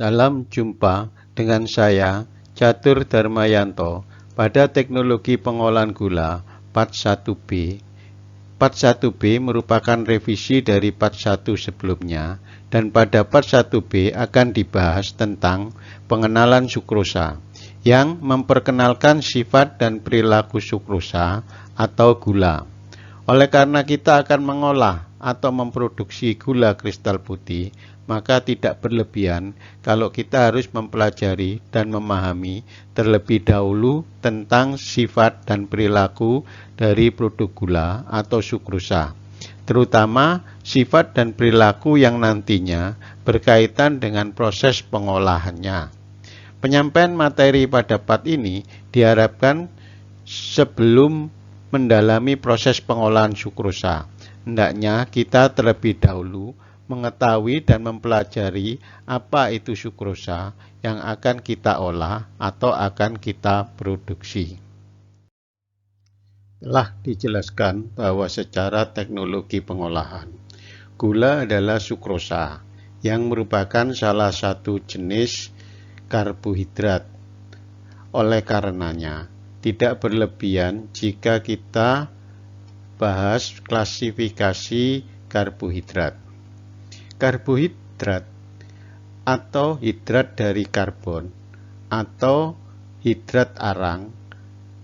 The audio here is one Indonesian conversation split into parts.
Salam jumpa dengan saya, Catur Darmayanto, pada teknologi pengolahan gula Part 1B. Part 1B merupakan revisi dari Part 1 sebelumnya, dan pada Part 1B akan dibahas tentang pengenalan sukrosa, yang memperkenalkan sifat dan perilaku sukrosa atau gula. Oleh karena kita akan mengolah atau memproduksi gula kristal putih, maka tidak berlebihan kalau kita harus mempelajari dan memahami terlebih dahulu tentang sifat dan perilaku dari produk gula atau sukrosa, terutama sifat dan perilaku yang nantinya berkaitan dengan proses pengolahannya. Penyampaian materi pada part ini diharapkan sebelum mendalami proses pengolahan sukrosa. Hendaknya kita terlebih dahulu mengetahui dan mempelajari apa itu sukrosa yang akan kita olah atau akan kita produksi. Telah dijelaskan bahwa secara teknologi pengolahan, gula adalah sukrosa yang merupakan salah satu jenis karbohidrat. Oleh karenanya, tidak berlebihan jika kita bahas klasifikasi karbohidrat. Karbohidrat atau hidrat dari karbon atau hidrat arang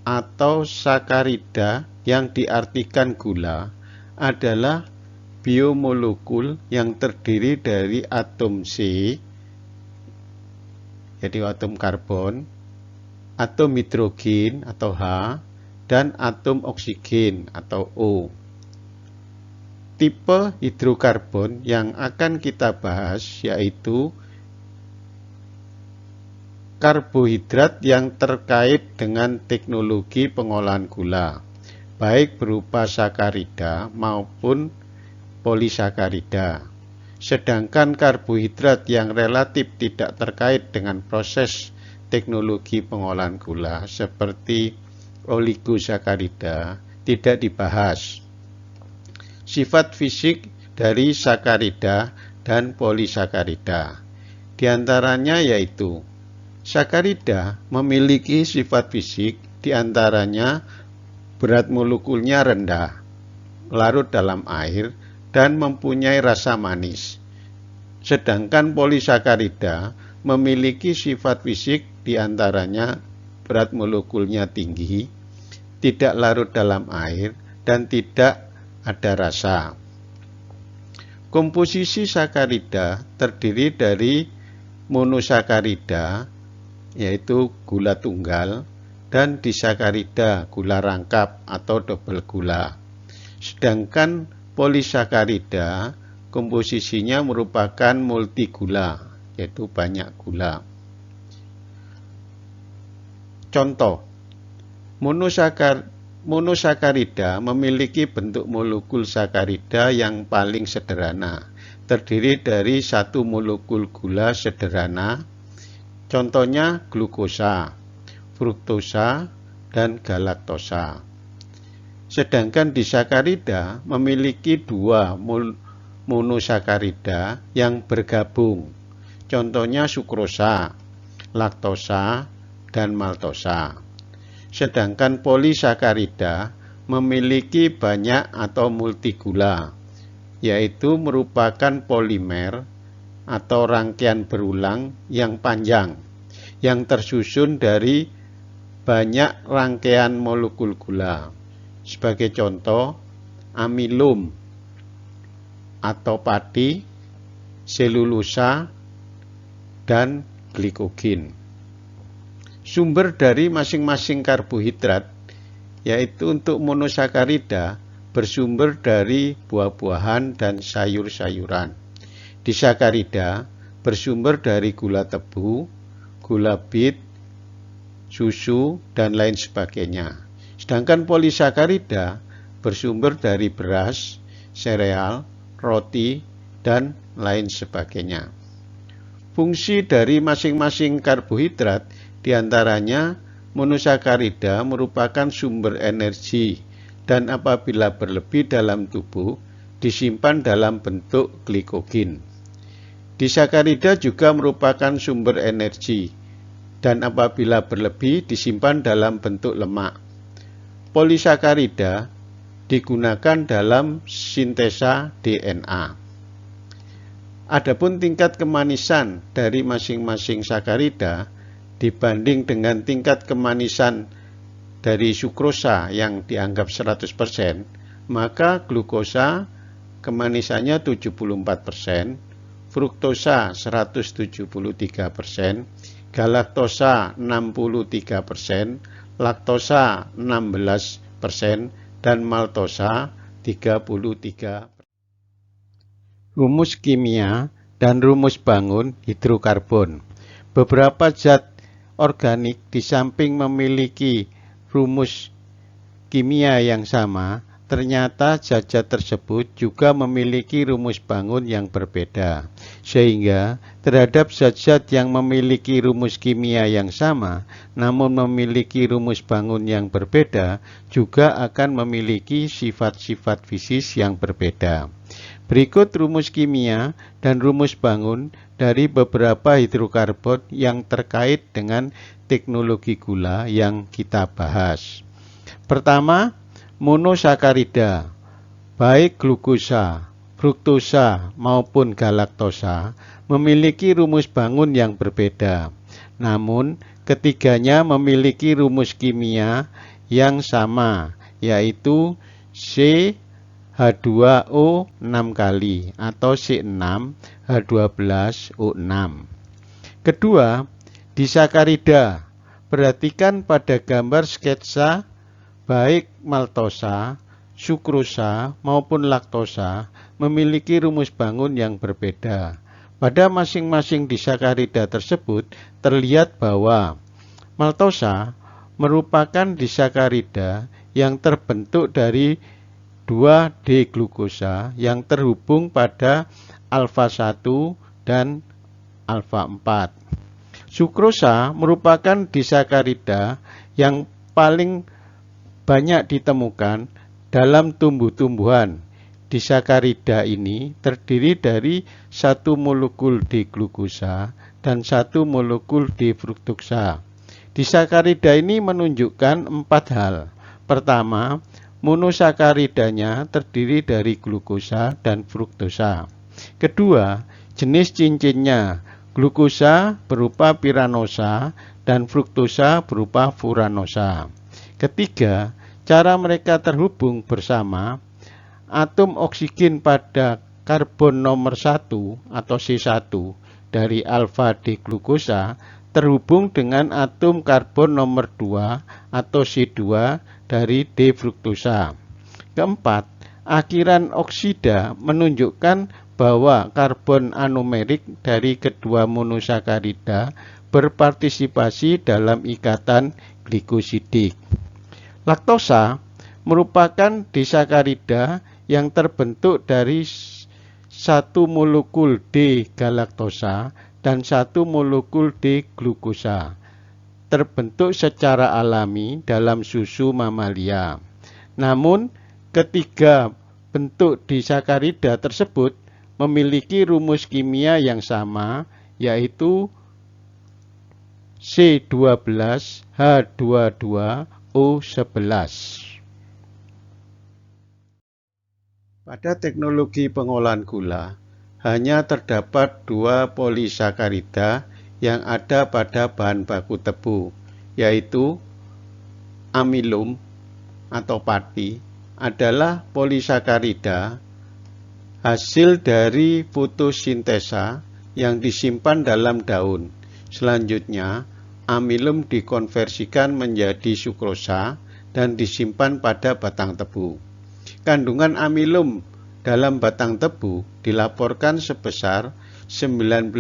atau sakarida yang diartikan gula adalah biomolekul yang terdiri dari atom C, yaitu atom karbon, atom hidrogen atau H, dan atom oksigen atau O. Tipe hidrokarbon yang akan kita bahas yaitu karbohidrat yang terkait dengan teknologi pengolahan gula, baik berupa sakarida maupun polisakarida. Sedangkan karbohidrat yang relatif tidak terkait dengan proses teknologi pengolahan gula seperti oligosakarida tidak dibahas. Sifat fisik dari sakarida dan polisakarida. Di antaranya yaitu sakarida memiliki sifat fisik, di antaranya berat molekulnya rendah, larut dalam air, dan mempunyai rasa manis. Sedangkan polisakarida memiliki sifat fisik, di antaranya berat molekulnya tinggi, tidak larut dalam air, dan tidak ada rasa. Komposisi sakarida terdiri dari monosakarida, yaitu gula tunggal, dan disakarida, gula rangkap atau double gula. Sedangkan polisakarida komposisinya merupakan multigula, yaitu banyak gula. Contoh, monosakarida memiliki bentuk molekul sakarida yang paling sederhana, terdiri dari satu molekul gula sederhana, contohnya glukosa, fruktosa, dan galaktosa. Sedangkan disakarida memiliki dua monosakarida yang bergabung, contohnya sukrosa, laktosa, dan maltosa. Sedangkan polisakarida memiliki banyak atau multigula, yaitu merupakan polimer atau rangkaian berulang yang panjang, yang tersusun dari banyak rangkaian molekul gula. Sebagai contoh, amilum atau padi, selulosa, dan glikogen. Sumber dari masing-masing karbohidrat, yaitu untuk monosakarida, bersumber dari buah-buahan dan sayur-sayuran. Disakarida bersumber dari gula tebu, gula bit, susu, dan lain sebagainya. Sedangkan polisakarida bersumber dari beras, sereal, roti, dan lain sebagainya. Fungsi dari masing-masing karbohidrat di antaranya monosakarida merupakan sumber energi dan apabila berlebih dalam tubuh disimpan dalam bentuk glikogen. Disakarida juga merupakan sumber energi dan apabila berlebih disimpan dalam bentuk lemak. Polisakarida digunakan dalam sintesa DNA. Adapun tingkat kemanisan dari masing-masing sakarida dibanding dengan tingkat kemanisan dari sukrosa yang dianggap 100%, maka glukosa kemanisannya 74%, fruktosa 173%, galaktosa 63%, laktosa 16%, dan maltosa 33%. Rumus kimia dan rumus bangun hidrokarbon. Beberapa zat organik di samping memiliki rumus kimia yang sama, ternyata zat-zat tersebut juga memiliki rumus bangun yang berbeda. Sehingga terhadap zat-zat yang memiliki rumus kimia yang sama, namun memiliki rumus bangun yang berbeda, juga akan memiliki sifat-sifat fisis yang berbeda. Berikut rumus kimia dan rumus bangun dari beberapa hidrokarbon yang terkait dengan teknologi gula yang kita bahas. Pertama, monosakarida, baik glukosa, fruktosa maupun galaktosa memiliki rumus bangun yang berbeda. Namun, ketiganya memiliki rumus kimia yang sama, yaitu H2O 6 kali atau C6H12O6. Kedua, disakarida. Perhatikan pada gambar sketsa, baik maltosa, sukrosa maupun laktosa memiliki rumus bangun yang berbeda. Pada masing-masing disakarida tersebut terlihat bahwa maltosa merupakan disakarida yang terbentuk dari 2D-glukosa yang terhubung pada alfa 1 dan alfa 4. Sukrosa merupakan disakarida yang paling banyak ditemukan dalam tumbuh-tumbuhan. Disakarida ini terdiri dari 1 molekul D-glukosa dan 1 molekul D-fruktosa. Disakarida ini menunjukkan 4 hal. Pertama, monosakaridanya terdiri dari glukosa dan fruktosa. Kedua, jenis cincinnya, glukosa berupa piranosa dan fruktosa berupa furanosa. Ketiga, cara mereka terhubung bersama, atom oksigen pada karbon nomor 1 atau C1 dari alfa D-glukosa terhubung dengan atom karbon nomor 2 atau C2 dari D-fruktosa. Keempat, akhiran oksida menunjukkan bahwa karbon anumerik dari kedua monosakarida berpartisipasi dalam ikatan glikosidik. Laktosa merupakan disakarida yang terbentuk dari 1 molekul D-galaktosa dan 1 molekul D-glukosa, terbentuk secara alami dalam susu mamalia. Namun, ketiga bentuk disakarida tersebut memiliki rumus kimia yang sama, yaitu C12H22O11. Pada teknologi pengolahan gula, hanya terdapat 2 polisakarida yang ada pada bahan baku tebu, yaitu amilum atau pati adalah polisakarida hasil dari fotosintesa yang disimpan dalam daun. Selanjutnya, amilum dikonversikan menjadi sukrosa dan disimpan pada batang tebu. Kandungan amilum dalam batang tebu dilaporkan sebesar 19.000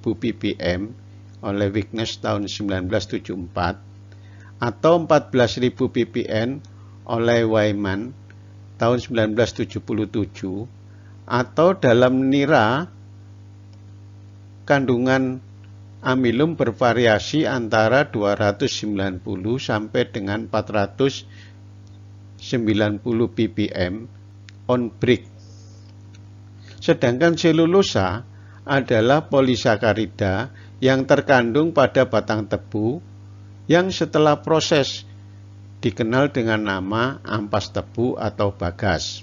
ppm oleh Wigner tahun 1974 atau 14.000 ppm oleh Wyman tahun 1977, atau dalam nira kandungan amilum bervariasi antara 290 sampai dengan 490 ppm on brick. Sedangkan selulosa adalah polisakarida yang terkandung pada batang tebu yang setelah proses dikenal dengan nama ampas tebu atau bagas.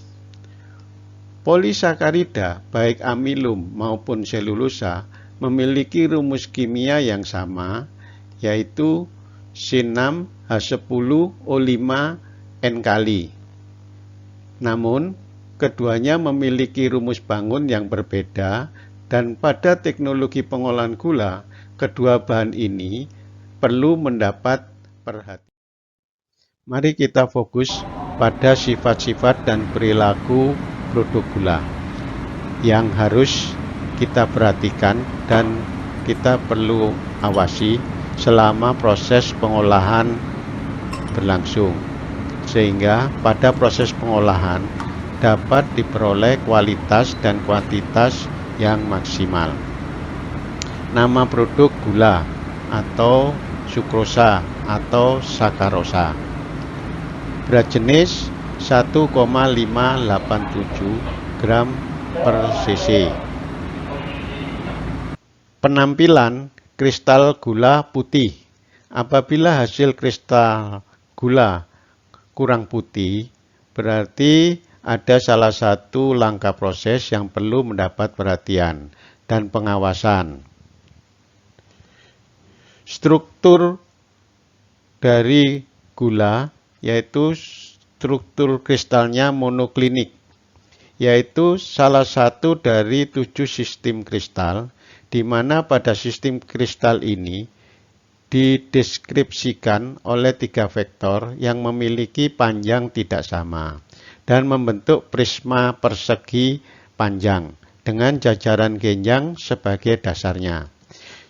Polisakarida baik amilum maupun selulosa memiliki rumus kimia yang sama, yaitu C6H10O5N kali. Namun, keduanya memiliki rumus bangun yang berbeda, dan pada teknologi pengolahan gula, kedua bahan ini perlu mendapat perhatian. Mari kita fokus pada sifat-sifat dan perilaku produk gula yang harus kita perhatikan dan kita perlu awasi selama proses pengolahan berlangsung, sehingga pada proses pengolahan dapat diperoleh kualitas dan kuantitas yang maksimal. Nama produk gula atau sukrosa atau sakarosa. Berat jenis 1,587 gram per cc. Penampilan kristal gula putih. Apabila hasil kristal gula kurang putih, berarti ada salah satu langkah proses yang perlu mendapat perhatian dan pengawasan. Struktur dari gula yaitu struktur kristalnya monoklinik, yaitu salah satu dari 7 sistem kristal, di mana pada sistem kristal ini dideskripsikan oleh 3 vektor yang memiliki panjang tidak sama dan membentuk prisma persegi panjang dengan jajaran genjang sebagai dasarnya.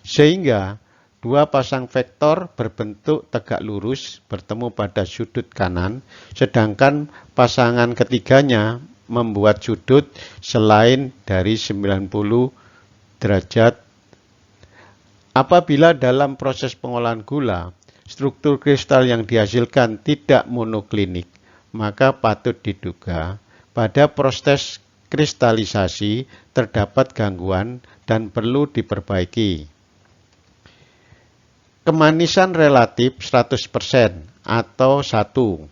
Sehingga 2 pasang vektor berbentuk tegak lurus bertemu pada sudut kanan, sedangkan pasangan ketiganya membuat sudut selain dari 90 derajat. Apabila dalam proses pengolahan gula, struktur kristal yang dihasilkan tidak monoklinik, maka patut diduga pada proses kristalisasi terdapat gangguan dan perlu diperbaiki. Kemanisan relatif 100% atau 1.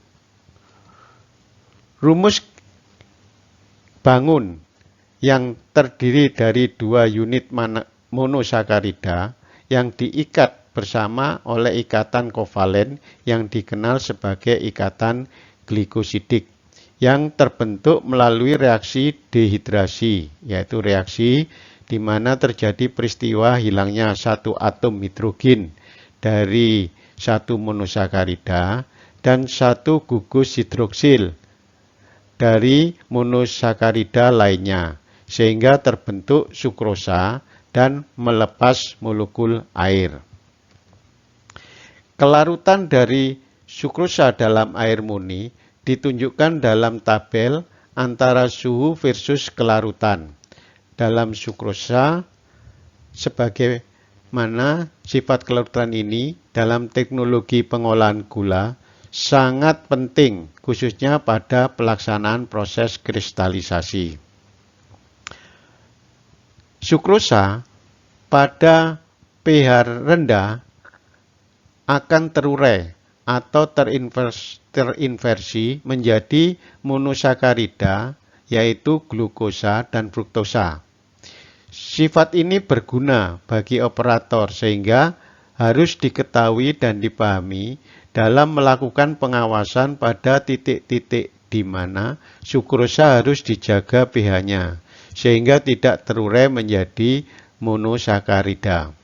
Rumus bangun yang terdiri dari 2 unit monosakarida yang diikat bersama oleh ikatan kovalen yang dikenal sebagai ikatan glikosidik yang terbentuk melalui reaksi dehidrasi, yaitu reaksi di mana terjadi peristiwa hilangnya satu atom hidrogen dari satu monosakarida dan satu gugus hidroksil dari monosakarida lainnya, sehingga terbentuk sukrosa dan melepas molekul air. Kelarutan dari sukrosa dalam air murni ditunjukkan dalam tabel antara suhu versus kelarutan. Dalam sukrosa, sebagaimana sifat kelarutan ini dalam teknologi pengolahan gula sangat penting, khususnya pada pelaksanaan proses kristalisasi. Sukrosa pada pH rendah akan terurai atau terinversi menjadi monosakarida, yaitu glukosa dan fruktosa. Sifat ini berguna bagi operator sehingga harus diketahui dan dipahami dalam melakukan pengawasan pada titik-titik di mana sukrosa harus dijaga pH-nya sehingga tidak terurai menjadi monosakarida.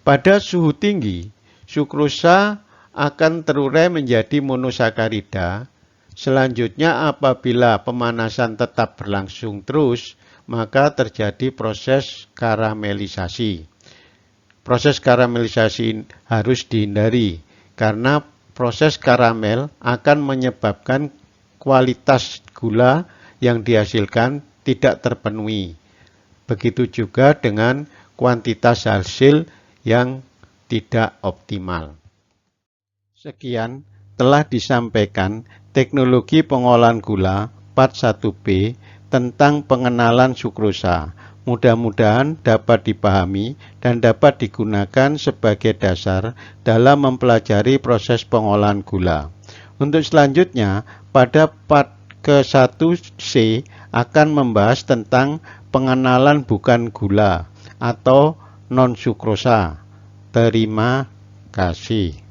Pada suhu tinggi, sukrosa akan terurai menjadi monosakarida. Selanjutnya, apabila pemanasan tetap berlangsung terus, maka terjadi proses karamelisasi. Proses karamelisasi harus dihindari karena proses karamel akan menyebabkan kualitas gula yang dihasilkan tidak terpenuhi. Begitu juga dengan kuantitas hasil yang tidak optimal. Sekian telah disampaikan teknologi pengolahan gula part 1B tentang pengenalan sukrosa Mudah-mudahan dapat dipahami dan dapat digunakan sebagai dasar dalam mempelajari proses pengolahan gula. Untuk selanjutnya, pada part ke-1C akan membahas tentang pengenalan bukan gula atau non-sukrosa. Terima kasih.